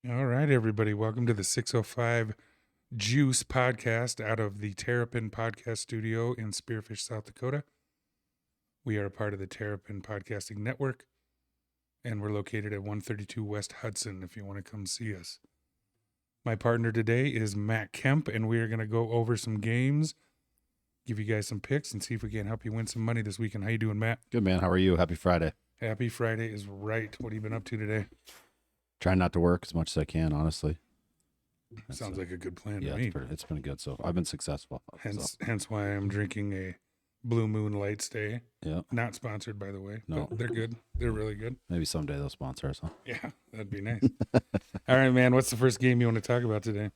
All right, everybody. Welcome to the 605 Juice podcast out of the Terrapin Podcast Studio in Spearfish, South Dakota. We are a part of the Terrapin Podcasting Network, and we're located at 132 West Hudson if you want to come see us. My partner today is Matt Kemp, and we are going to go over some games, give you guys some picks, and see if we can help you win some money this weekend. How you doing, Matt? Good, man. How are you? Happy Friday. Happy Friday is right. What have you been up to today? Trying not to work as much as I can, honestly. Sounds like a good plan Yeah, to me. it's been good. So I've been successful. Hence why I'm drinking a Blue Moon Light Stay. Yeah. Not sponsored, by the way. No. But they're good. They're really good. Maybe someday they'll sponsor us, huh? Yeah, that'd be nice. All right, man. What's the first game you want to talk about today?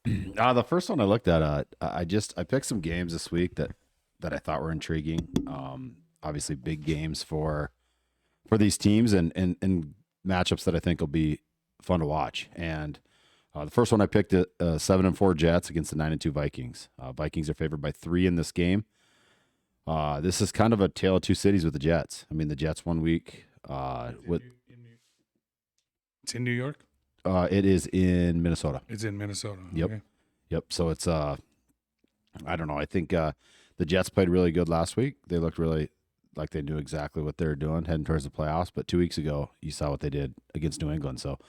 The first one I looked at, I picked some games this week that I thought were intriguing. Obviously big games for these teams and matchups that I think will be fun to watch. And the first one I picked, 7-4 Jets against the 9-2 Vikings. Vikings are favored by 3 in this game. This is kind of a tale of two cities with the Jets. I mean, the Jets 1 week It's in New York? it is in Minnesota. It's in Minnesota. Yep. Okay. Yep. So it's I don't know. I think the Jets played really good last week. They looked really like they knew exactly what they were doing heading towards the playoffs. But 2 weeks ago, you saw what they did against New England. So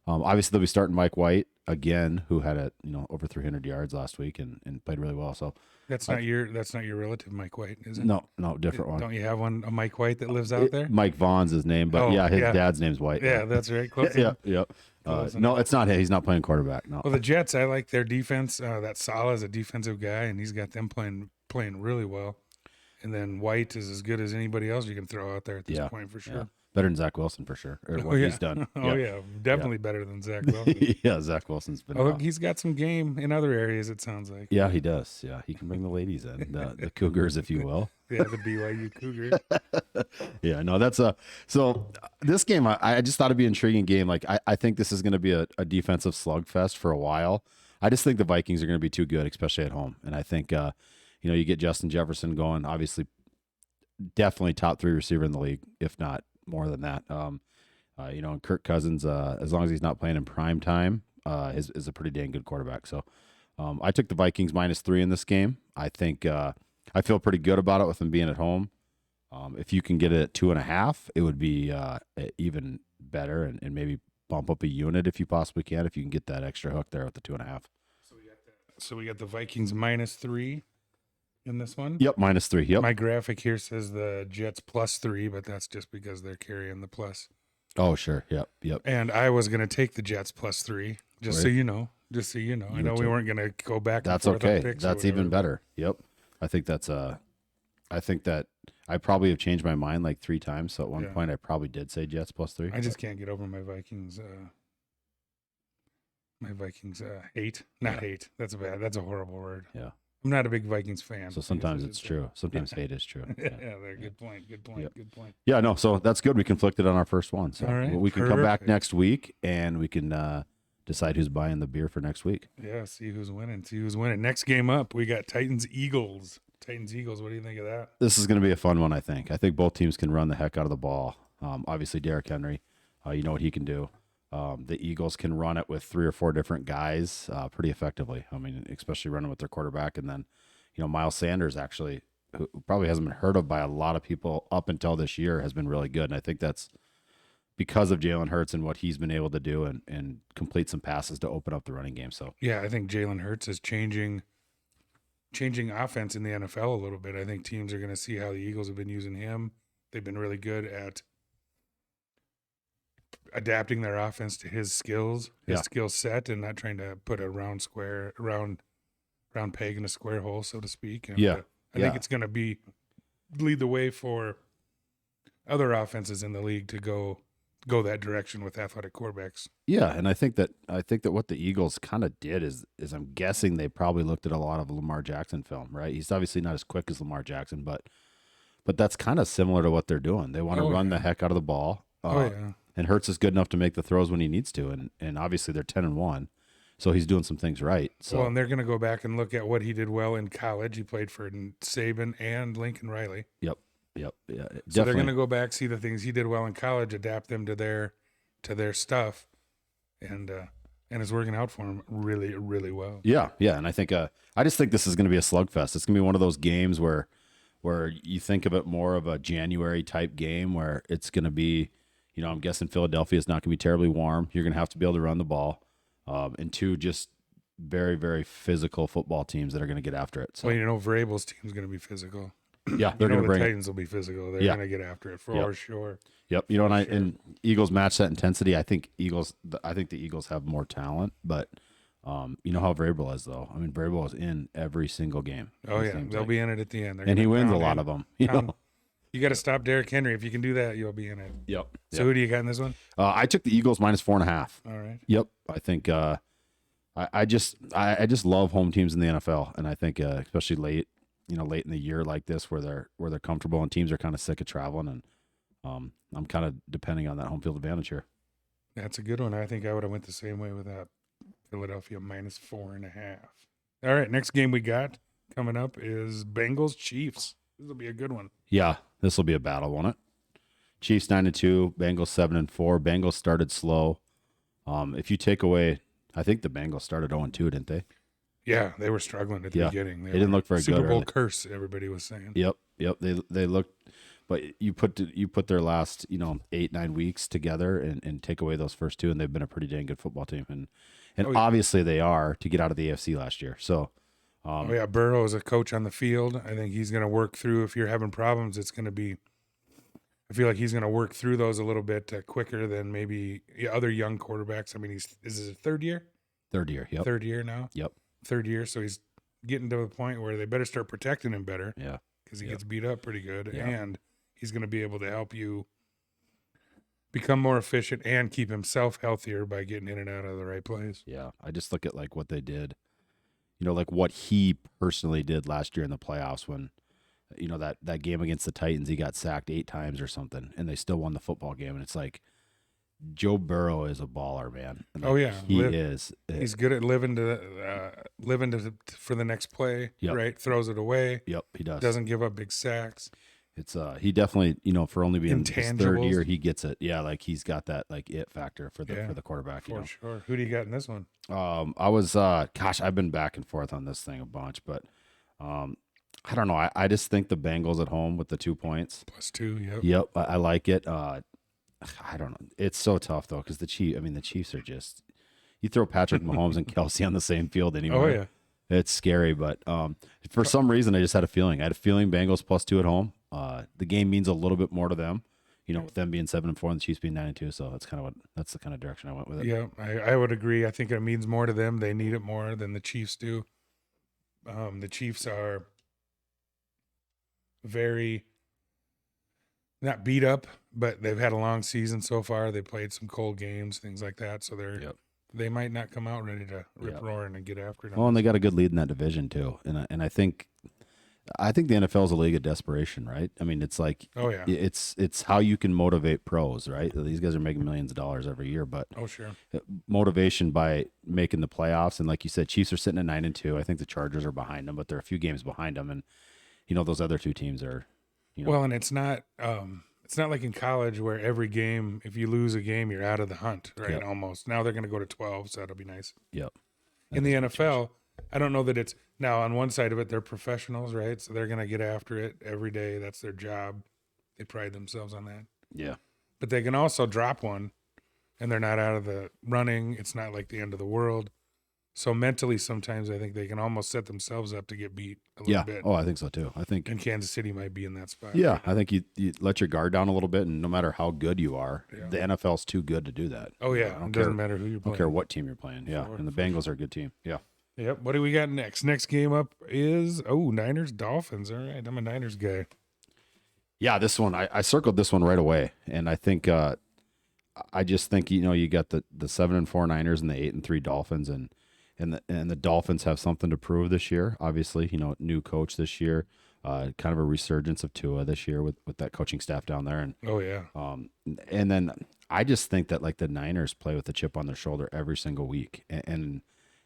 obviously they'll be starting Mike White again, who had over 300 yards last week and played really well. So That's not your relative, Mike White, is it? no, different one. Don't you have a Mike White that lives out there? Mike Vaughn's his name, but his dad's name's White. Yeah, that's right. Close Yeah, enough. yep. Close No, it's not him. He's not playing quarterback. No. Well, the Jets, I like their defense. That Salah's a defensive guy, and he's got them playing really well. And then White is as good as anybody else you can throw out there at this point for sure. Yeah. Better than Zach Wilson for sure. Or what he's done. Definitely better than Zach Wilson. Yeah, Zach Wilson's been. Oh, he's got some game in other areas. It sounds like. Yeah, he does. Yeah, he can bring the ladies in, the Cougars, if you will. Yeah, the BYU Cougars. Yeah, no, that's so this game. I just thought it'd be an intriguing game. Like I think this is going to be a defensive slugfest for a while. I just think the Vikings are going to be too good, especially at home. And I think you get Justin Jefferson going. Obviously, definitely top 3 receiver in the league, if not more than that. And Kirk Cousins, as long as he's not playing in prime time, is a pretty dang good quarterback. So I took the Vikings -3 in this game. I think I feel pretty good about it with them being at home. If you can get it at 2.5, it would be even better and maybe bump up a unit if you possibly can, if you can get that extra hook there with the 2.5. So we got the Vikings -3 in this one. Yep, -3. Yep. My graphic here says the Jets +3, but that's just because they're carrying the plus. Oh, sure. Yep. And I was going to take the Jets +3, just so you know. Just so you know. I know we weren't going to go back and That's forth okay. on picks. That's even better. Yep. I think that I probably have changed my mind like 3 times. So at one point I probably did say Jets +3. I just can't get over my Vikings. Hate. Not hate. That's bad. That's a horrible word. Yeah. I'm not a big Vikings fan. So sometimes it's true. Sometimes hate is true. Good point. Good point. Yeah, no, so that's good. We conflicted on our first one. So all right, we can come back next week and we can decide who's buying the beer for next week. Yeah, see who's winning. Next game up, we got Titans-Eagles. Titans-Eagles, what do you think of that? This is going to be a fun one, I think. I think both teams can run the heck out of the ball. Obviously, Derrick Henry, you know what he can do. The Eagles can run it with 3 or 4 different guys pretty effectively. I mean, especially running with their quarterback. And then, Miles Sanders, actually, who probably hasn't been heard of by a lot of people up until this year, has been really good. And I think that's because of Jalen Hurts and what he's been able to do and complete some passes to open up the running game. So yeah, I think Jalen Hurts is changing offense in the NFL a little bit. I think teams are going to see how the Eagles have been using him. They've been really good at adapting their offense to his skills, his skill set, and not trying to put a round peg in a square hole, so to speak. And, I think it's going to lead the way for other offenses in the league to go that direction with athletic quarterbacks. Yeah, and I think that what the Eagles kind of did is I'm guessing they probably looked at a lot of Lamar Jackson film, right? He's obviously not as quick as Lamar Jackson, but that's kind of similar to what they're doing. They want to run the heck out of the ball. And Hurts is good enough to make the throws when he needs to, and obviously they're 10-1, so he's doing some things right. So and they're going to go back and look at what he did well in college. He played for Saban and Lincoln Riley. Yep. Yeah. So they're going to go back, see the things he did well in college, adapt them to their stuff, and and it's working out for him really, really well. Yeah, yeah, and I think I just think this is going to be a slugfest. It's going to be one of those games where you think of it more of a January type game where it's going to be, I'm guessing Philadelphia is not going to be terribly warm. You're going to have to be able to run the ball, and two just very, very physical football teams that are going to get after it. So Well, Vrabel's team's going to be physical. yeah, they're going to The bring it. Titans will be physical. They're Yeah. going to get after it for Yep. sure. Yep, and and Eagles match that intensity. I think the Eagles have more talent, but you know how Vrabel is though. I mean, Vrabel is in every single game. Oh it yeah, seems they'll like. be in it at the end. They're And he gonna wins a pound lot in. of them. You got to stop Derrick Henry. If you can do that, you'll be in it. Yep. So who do you got in this one? I took the Eagles -4.5. All right. Yep. I think I just love home teams in the NFL, and I think especially late in the year like this where they're comfortable and teams are kind of sick of traveling, and I'm kind of depending on that home field advantage here. That's a good one. I think I would have went the same way with that. Philadelphia -4.5. All right, next game we got coming up is Bengals Chiefs. This will be a good one. Yeah, this will be a battle, won't it? Chiefs 9-2, Bengals 7-4. Bengals started slow. If you take away, I think the Bengals started 0-2, didn't they? Yeah, they were struggling at the Yeah. beginning. They didn't were look very Super good Bowl early. curse. Everybody was saying. Yep. They looked, but you put their last 8-9 weeks together and take away those first two, and they've been a pretty dang good football team, and Oh, yeah. obviously they are to get out of the AFC last year. So Oh yeah, Burrow is a coach on the field. I think he's going to work through. If you're having problems, it's going to be. I feel like he's going to work through those a little bit quicker than maybe other young quarterbacks. I mean, is his third year? third year. Yep. Third year now. Yep. Third year, so he's getting to the point where they better start protecting him better. Yeah. Because he gets beat up pretty good, Yeah. and he's going to be able to help you become more efficient and keep himself healthier by getting in and out of the right place. Yeah. I just look at like what they did, like what he personally did last year in the playoffs when, that game against the Titans, he got sacked 8 times or something, and they still won the football game. And it's like, Joe Burrow is a baller, man. And Oh yeah, he is. He's good at living for the next play. Yep. Right, throws it away. Yep, he does. Doesn't give up big sacks. It's he definitely, for only being his third Intangibles. year, he gets it. Yeah, like he's got that like it factor for the Yeah, for the quarterback. For sure. Who do you got in this one? I was I've been back and forth on this thing a bunch, but I don't know. I just think the Bengals at home with the 2 points. +2. Yep. Yep, I like it. I don't know. It's so tough though because the Chiefs are just. You throw Patrick Mahomes and Kelsey on the same field anymore. Oh yeah. It's scary, but for some reason, I just had a feeling. I had a feeling Bengals +2 at home. The game means a little bit more to them, with them being 7-4 and the Chiefs being 9-2. So that's the kind of direction I went with it. Yeah, I would agree. I think it means more to them. They need it more than the Chiefs do. The Chiefs are very not beat up, but they've had a long season so far. They played some cold games, things like that. So they might not come out ready to rip roaring and get after it. Well, and they got a good lead in that division too, and I think the NFL is a league of desperation, right? I mean, it's like, Oh yeah. it's how you can motivate pros, right? These guys are making millions of dollars every year, but Oh sure. motivation by making the playoffs, and like you said, Chiefs are sitting at 9-2. I think the Chargers are behind them, but they're a few games behind them, and those other two teams are. Well, and it's not like in college where every game, if you lose a game, you're out of the hunt, right? Yep. Almost. Now they're going to go to 12, so that'll be nice. Yep. In the NFL, I don't know that it's now on one side of it, they're professionals, right? So they're going to get after it every day. That's their job. They pride themselves on that. Yeah. But they can also drop one and they're not out of the running. It's not like the end of the world. So mentally, sometimes I think they can almost set themselves up to get beat a little bit. Oh, I think so too. I think. And Kansas City might be in that spot. Yeah, I think you let your guard down a little bit, and no matter how good you are, Yeah. the NFL's too good to do that. Oh, yeah. I don't It doesn't care. matter who you're I don't playing. care what team you're playing. Yeah, Sure, and the for Bengals are a good team. Yeah. Yep. What do we got next? Next game up is, Niners, Dolphins. All right. I'm a Niners guy. Yeah, this one I circled this one right away, and I think I just think you got the 7-4 Niners and the 8-3 Dolphins, and the Dolphins have something to prove this year. Obviously, new coach this year, kind of a resurgence of Tua this year with that coaching staff down there, and Oh, yeah. and then I just think that like the Niners play with a chip on their shoulder every single week, and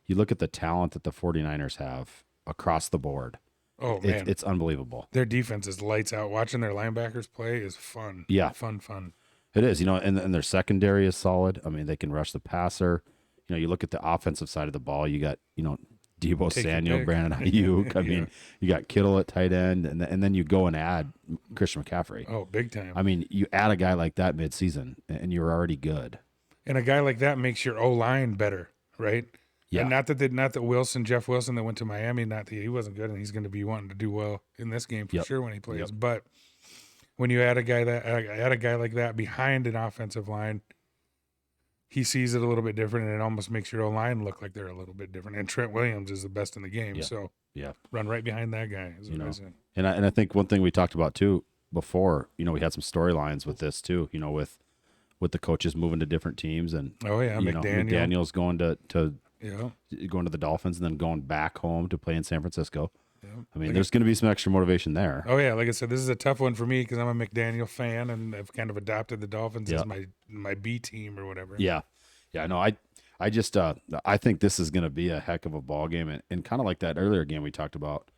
you look at the talent that the 49ers have across the board. Oh, man. It's unbelievable. Their defense is lights out. Watching their linebackers play is fun. Yeah. Fun. It is, and their secondary is solid. I mean, they can rush the passer. you look at the offensive side of the ball. You got Debo Take your Samuel, pick. Brandon Ayuk. I Yeah. mean, you got Kittle at tight end, and then you go and add Christian McCaffrey. Oh, big time. I mean, you add a guy like that midseason, and you're already good. And a guy like that makes your O line better, right? Yeah. And not that Jeff Wilson that went to Miami, not that he wasn't good, and he's going to be wanting to do well in this game for Yep. sure when he plays. Yep. But when you add a guy like that behind an offensive line, he sees it a little bit different, and it almost makes your O line look like they're a little bit different. And Trent Williams is the best in the game, Yeah. so Yeah. run right behind that guy. Is what I said. And I think one thing we talked about too before, we had some storylines with this too, with the coaches moving to different teams, and Oh yeah, McDaniel's going to Yeah. going to the Dolphins and then going back home to play in San Francisco. Yeah. I mean, there's going to be some extra motivation there. Oh yeah, like I said, this is a tough one for me because I'm a McDaniel fan and I've kind of adopted the Dolphins as my B team or whatever. Yeah. Yeah, no, I just I think this is going to be a heck of a ball game, and kind of like that earlier game we talked about.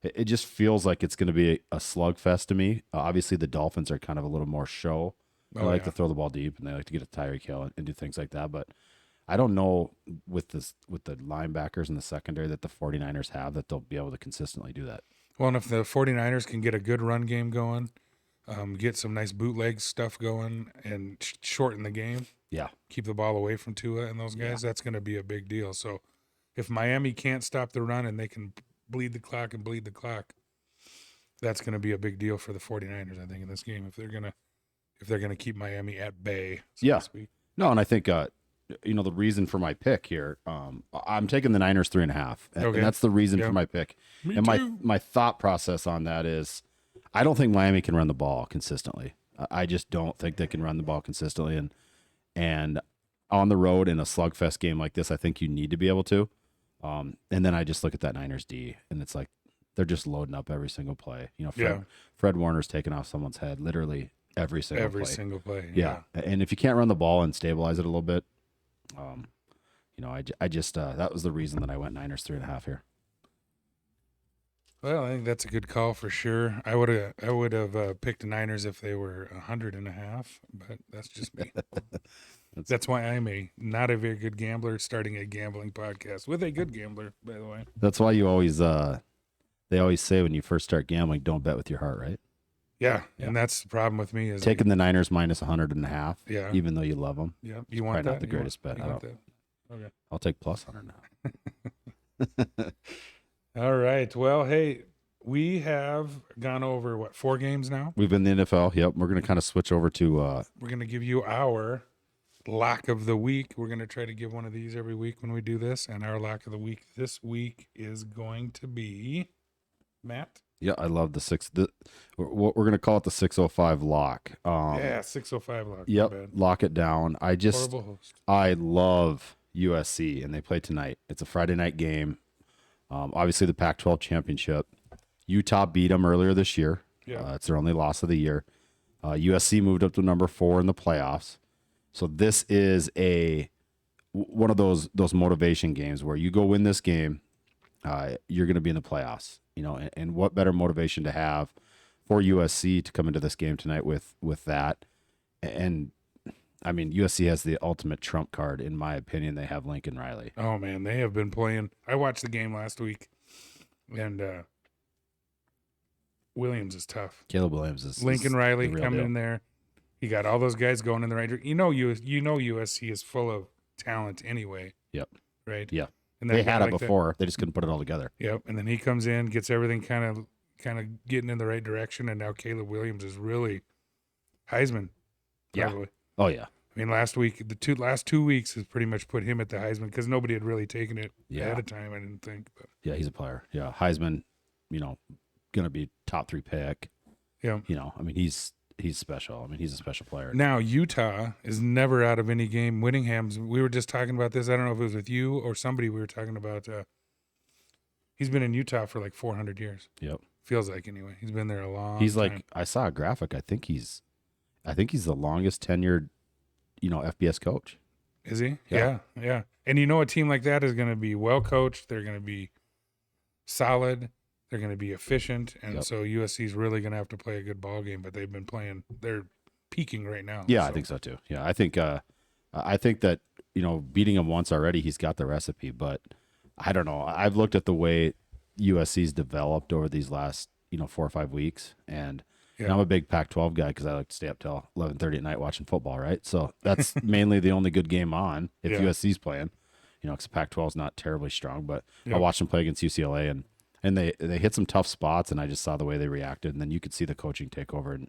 It just feels like it's going to be a slugfest to me. Obviously, the Dolphins are kind of a little more show. They like to throw the ball deep, and they like to get a Tyreek Hill and do things like that. But I don't know with the linebackers and the secondary that the 49ers have that they'll be able to consistently do that. Well, and if the 49ers can get a good run game going, get some nice bootleg stuff going, and shorten the game, Yeah. keep the ball away from Tua and those guys, that's going to be a big deal. So if Miami can't stop the run and they can bleed the clock, that's going to be a big deal for the 49ers, I think, in this game if they're going to keep Miami at bay, so to speak. No, and I think the reason for my pick here, I'm taking the Niners 3.5, and that's the reason for my pick. Me and too. my thought process on that is, I don't think Miami can run the ball consistently. I just don't think they can run the ball consistently, and on the road in a slugfest game like this, I think you need to be able to. And then I just look at that Niners D, and it's like they're just loading up every single play. Fred Warner's taking off someone's head literally every single play. Yeah. And if you can't run the ball and stabilize it a little bit, I just that was the reason that I went Niners 3.5 here. Well, I think that's a good call for sure. I would have picked the Niners if they were 100.5, but that's just me. That's why I'm not a very good gambler, starting a gambling podcast with a good gambler, by the way. That's why you always they always say when you first start gambling, don't bet with your heart, right? Yeah. And that's the problem with me is taking the Niners minus 100.5. Yeah. Even though you love them. Yeah, you want probably that? not the greatest bet. You want that? Okay. I'll take plus 100.5. All right. Well, hey, we have gone over 4 games now. We've been in the NFL. Yep. We're going to kind of switch over to. We're going to give you our lock of the week. We're going to try to give one of these every week when we do this. And our lock of the week this week is going to be Matt. Yeah, I love what we're going to call it the 605 lock. 605 lock. Yep. Lock it down. Horrible host. I love USC, and they play tonight. It's a Friday night game. Obviously, the Pac-12 championship. Utah beat them earlier this year. Yeah. It's their only loss of the year. USC moved up to number 4 in the playoffs. So this is one of those motivation games where you go win this game, you're going to be in the playoffs. And what better motivation to have for USC to come into this game tonight with that. And I mean, USC has the ultimate trump card, in my opinion. They have Lincoln Riley. Oh man, they have been playing. I watched the game last week, and Williams is tough. Caleb Williams is Lincoln Riley the real coming deal. in there. He got all those guys going in the right direction. USC is full of talent anyway. Yep. Right. Yeah. And They had it before. They just couldn't put it all together. Yep. And then he comes in, gets everything kind of getting in the right direction, and now Caleb Williams is really Heisman. Probably. Yeah. Oh yeah. I mean, last week, last 2 weeks has pretty much put him at the Heisman because nobody had really taken it ahead of time. I didn't think. But yeah, he's a player. Yeah, Heisman. Going to be top 3 pick. yeah. I mean, he's special. I mean, he's a special player. Now Utah is never out of any game. Whittingham's. We were just talking about this. I don't know if it was with you or somebody. We were talking about. He's been in Utah for like 400 years. Yep. Feels like anyway. He's been there a long. He's time. like, I saw a graphic. I think he's the longest tenured, FBS coach. Is he? Yeah. Yeah. And a team like that is going to be well coached. They're going to be solid. They're going to be efficient, and so USC is really going to have to play a good ball game. But they've been playing; they're peaking right now. Yeah, I think so too. Yeah, I think that beating him once already, he's got the recipe. But I don't know. I've looked at the way USC's developed over these last 4 or 5 weeks, and I'm a big Pac-12 guy because I like to stay up till 11:30 at night watching football, right? So that's mainly the only good game on if USC's playing, because Pac-12 is not terribly strong. But I watched them play against UCLA, and they hit some tough spots, and I just saw the way they reacted, and then you could see the coaching take over, and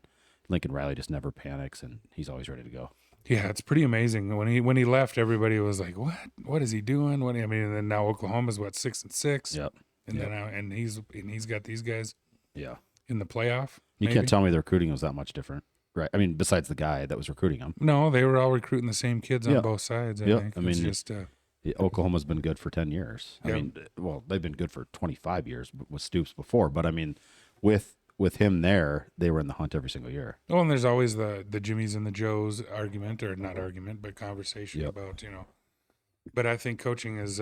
Lincoln Riley just never panics, and he's always ready to go. Yeah, it's pretty amazing. When he left, everybody was like, "What? What is he doing?" And then now Oklahoma's 6-6. Yep. And then he's got these guys. Yeah. In the playoff. You can't tell me the recruiting was that much different, right? I mean, besides the guy that was recruiting him. No, they were all recruting the same kids on both sides. I think. I mean, Oklahoma's been good for 10 years. I mean, well, they've been good for 25 years with Stoops before, but I mean, with him there, they were in the hunt every single year. Well, and there's always the Jimmies and the Joes argument, or not argument, but conversation about, But I think coaching is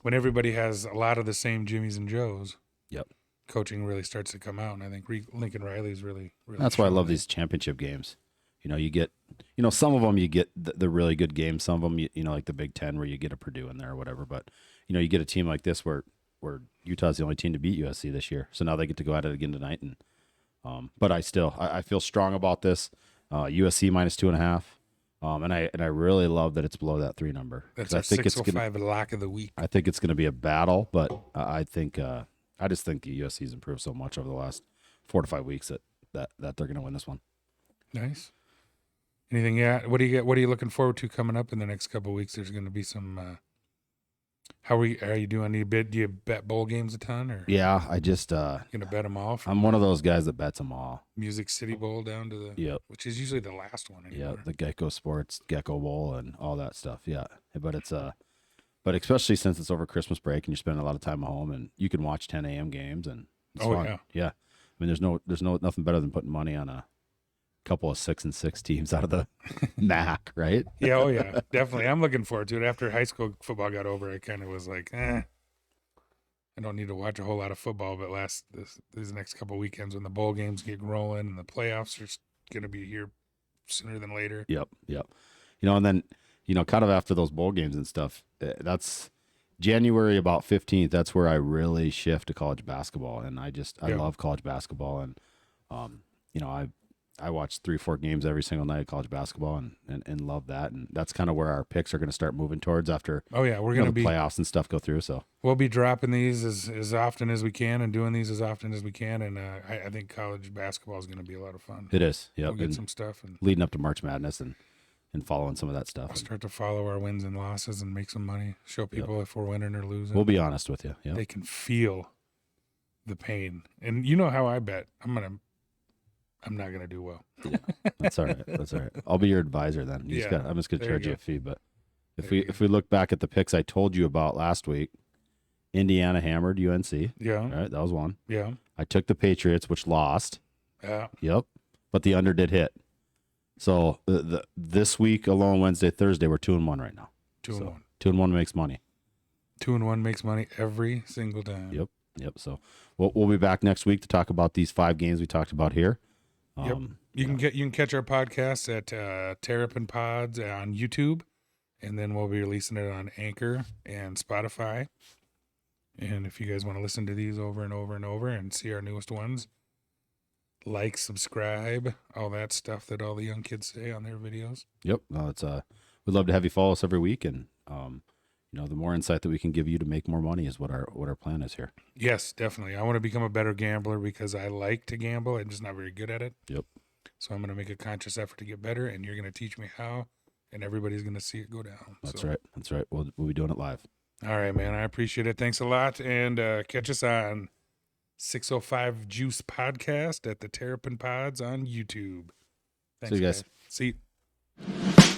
when everybody has a lot of the same Jimmies and Joes. Yep. Coaching really starts to come out, and I think Lincoln Riley's really that's why I love these championship games. You get, some of them you get the really good games. Some of them, like the Big Ten where you get a Purdue in there or whatever. But, you get a team like this where Utah's the only team to beat USC this year. So now they get to go at it again tonight. And but I feel strong about this. USC -2.5. And I really love that it's below that 3 number. That's our 605 lock of the week. I think it's going to be a battle, but I just think the USC's improved so much over the last 4 to 5 weeks that they're going to win this one. Nice. Anything? Yeah. What are you looking forward to coming up in the next couple of weeks? There's going to be some. How are you doing? Do you bet bowl games a ton, or? Yeah, I just gonna bet them all. I'm one of those guys that bets them all. Music City Bowl down to the which is usually the last one. Anymore. Yeah, the Gecko Sports Gecko Bowl and all that stuff. Yeah, but it's but especially since it's over Christmas break and you're spending a lot of time at home and you can watch 10 a.m. games and it's fun. Yeah. I mean, there's nothing better than putting money on a couple of 6-6 teams out of the MAC, right? Yeah. Oh yeah, definitely. I'm looking forward to it. After high school football got over, I kind of was like, I don't need to watch a whole lot of football, but these next couple of weekends when the bowl games get rolling and the playoffs are going to be here sooner than later. Yep. And then, kind of after those bowl games and stuff, that's January about 15th. That's where I really shift to college basketball. And I love college basketball. And, I watch 3-4 games every single night of college basketball and love that. And that's kind of where our picks are going to start moving towards after we're going to be playoffs and stuff go through. So we'll be dropping these as often as we can and doing these as often as we can. And I think college basketball is going to be a lot of fun. It is. Yeah. We'll get some stuff and leading up to March Madness and following some of that stuff. I'll start to follow our wins and losses and make some money. Show people if we're winning or losing. We'll be honest with you. Yep. They can feel the pain. And you know how I bet. I'm not gonna do well. Yeah, that's all right. I'll be your advisor then. I'm just gonna charge you a fee. But if we look back at the picks I told you about last week, Indiana hammered UNC. Yeah. All right, that was one. Yeah. I took the Patriots, which lost. Yeah. Yep. But the under did hit. So this week alone, Wednesday, Thursday, we're 2-1 right now. 2-1. 2-1 makes money. 2-1 makes money every single time. Yep. So we'll be back next week to talk about these 5 games we talked about here. Yep. You can catch our podcast at Terrapin Pods on YouTube, and then we'll be releasing it on Anchor and Spotify. And if you guys want to listen to these over and over and over and see our newest ones, like, subscribe, all that stuff that all the young kids say on their videos. Yep. No, it's we'd love to have you follow us every week, and the more insight that we can give you to make more money is what our plan is here. Yes, definitely. I want to become a better gambler because I like to gamble. I'm just not very good at it. Yep. So I'm going to make a conscious effort to get better, and you're going to teach me how, and everybody's going to see it go down. That's right. We'll be doing it live. All right, man. I appreciate it. Thanks a lot, and catch us on 605 Juice Podcast at the Terrapin Pods on YouTube. Thanks, See you guys. See you.